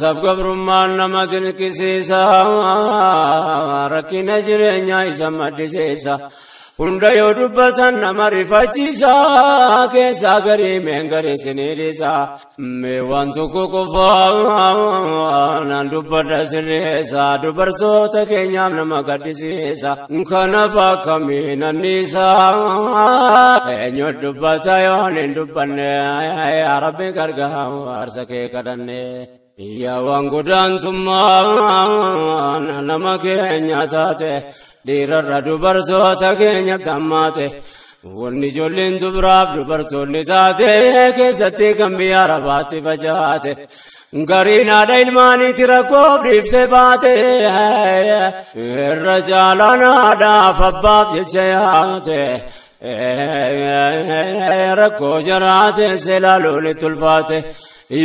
sab gabrummaan nama dinqisiisa rakkina jireenyaa isa maddisiisa hunda yoo dubbatan nama rifachiisa keessaa garii meengarii siniidhiisa mee waan tokko qofaa naan dubbadha sirreessa dubartoota keenyaaf nama gaddisiisa kanaaf akkamiin anniisa eenyu dubbata yoon hin dubbanne rabbi gargaarsa kee kadhanne yaa waan godaantummaan nama keenya taate dhiirarra dubartoota keenya tammaate wanni ijoolleen dubaraaf dubartoonni taate keessatti kan biyya arabaatti facaate gariin haadha ilmaaniiti rakkoof dhiiftee baate irra caalaan haadhaaf abbaaf jecha yaate rakkoo jaraate seelaaluun itti ulfaate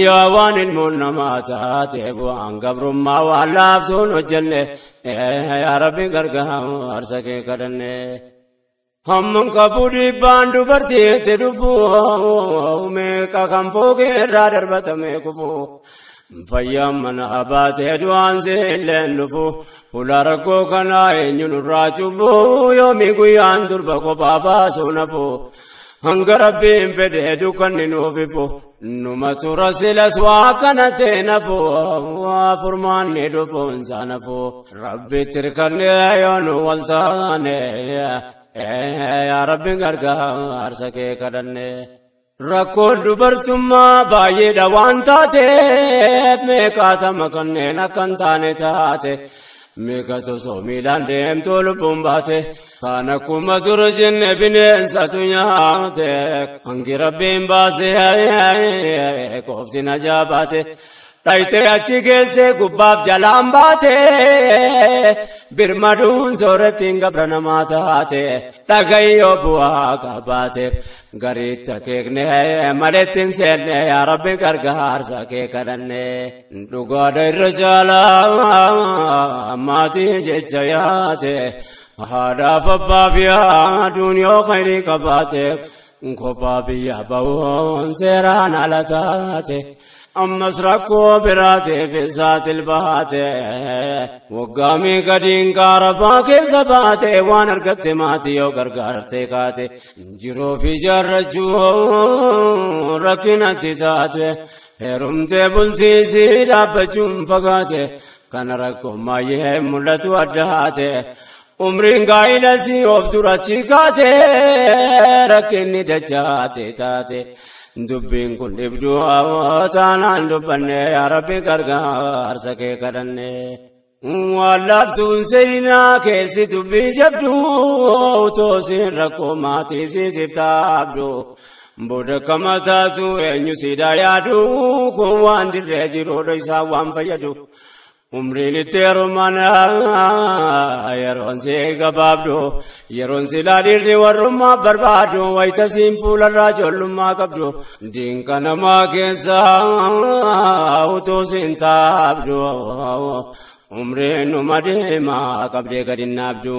yaa waan ilmoon namaa taate bu'aan gabrummaa waan laaftuun hojjenne yaa rabbi gargaarsa kee kadhanne hamman qabuu dhiibbaan dubartii itti dhufu meeqa kan foogee irraa darbatame kufu fayyaan mana baatee du'aan seelleen dhufu fuula rakkoo kanaa eenyu nurraa cufu yoomii guyyaan durba kophaa baasuu nafu hanga rabbiin fedhee dukkanni nuuf ifu numatu rasilas waa kana ta'e nafu furmaanni dhufuunsa nafu rabbitti hirkannee yoo nu wal taane yaa rabbi gargaarsa kee kadhanne rakkoon dubartummaa baay'eedha waan taateef meeqaatama kanneen akka hin taane taate meeqa tosoo miilaan deemtuu lubbuun baate kan akkuma dura jenne bineensatu nyaate hangi rabbiin baase qofti na jaabaate dhayitee achi geesse gubbaaf jalaan baate birmaduun soorettiin gabra namaa taate dhagayyoo bu'aa qabaateef gariitti akeekne malettiin seenne yaa rabbi gargaarsa kee kadhanne dhugaadha irra caalaa maatii jecha yaate haadhaaf abbaaf yaaduun yoo khayrii qabaate kophaa biyya ba'uun seeraan ala taate ammas rakkoo biraateef saaxil baate waggaamii gadiin qaarabaa keessa baate waan argatte maatii yoo gargaarte kaate jiruu fi jaarrachuu rakkinatti taate heerumtee bultiisii dhaabbachuun fagaate kana rakkoo maayyee mul'atu addaate umriin gaa'ilasi of durachi kaate rakkinni dachaate taate dubbiin kun dhibduu taanaan dubbanne yaa rabbi gargaarsa kee kadhanne waan laaftuun seenaa keessi dubbii jabduu toosiin rakkoo maatii siisiif taabdu booda kama taatu eenyu siidaa yaadu kun waan dirree jiruudha isaa waan fayyadu umriin itti heerumana yeroon si gabaabdu yeroon si laadhiirri warrummaa barbaadu wayitasiin fuularraa ijoollummaa qabdu diinqa namaa keessa utuu siin taabdu umriin numa deemaa qabdee gadi naabdu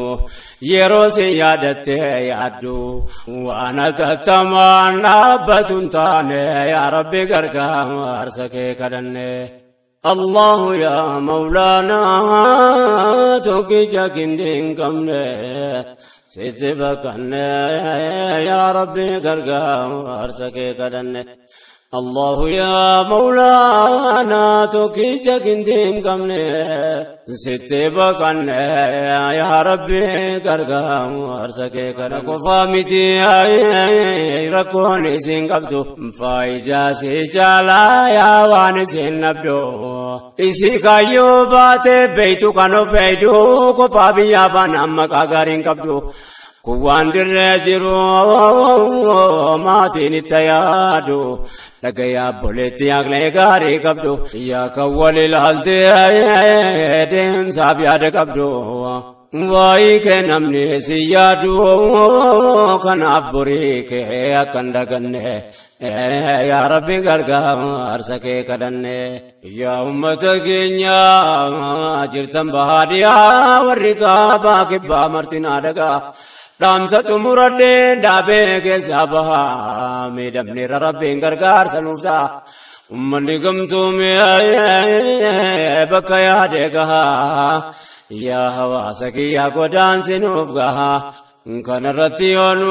yeroo si yaadattee yaaddu waan atattamaan dhaabbatu hin taane yaa rabbi gargaarsa kee kadhanne الله يا مولانا توكيجا كندين كمنا ستبكنا يا ربي غرغا ارسكي كدن الله يا مولانا توكيجا كندين كمنا ستبكنا يا ربي غرغا ارسكي كدن كفامتي ركوني سينغبتو فايجا سيجالا يا واني سينبدو isi kayyoo baate beeytu kan of eeydu kophaa biyyaa baan amma qaagaariin qabdu kun waan dirree jiru maatiin itti yaadu dhagayaa obboleetti yaaqlee gaarii qabdu yaa kan wal ilaaltee deemsaaf yaada qabdu waa'ee kee namni si yaadu kanaaf borii kee akka hin daganne yaa rabbi gargaarsa kee kadhanne yaa ummata keenya jirtan bahaadiyaa warri kaabaa kibbaa martinaa dhagaa dhaamsa xumuradhee dhaabee keessaa bahaa miidhamneerra rabbiin gargaarsa nuuf ta'a ummanni gamtuumi bakka yaade gahaa yaa hawaasa kiyyaa godaansi nuuf gahaa kanarratti yoonu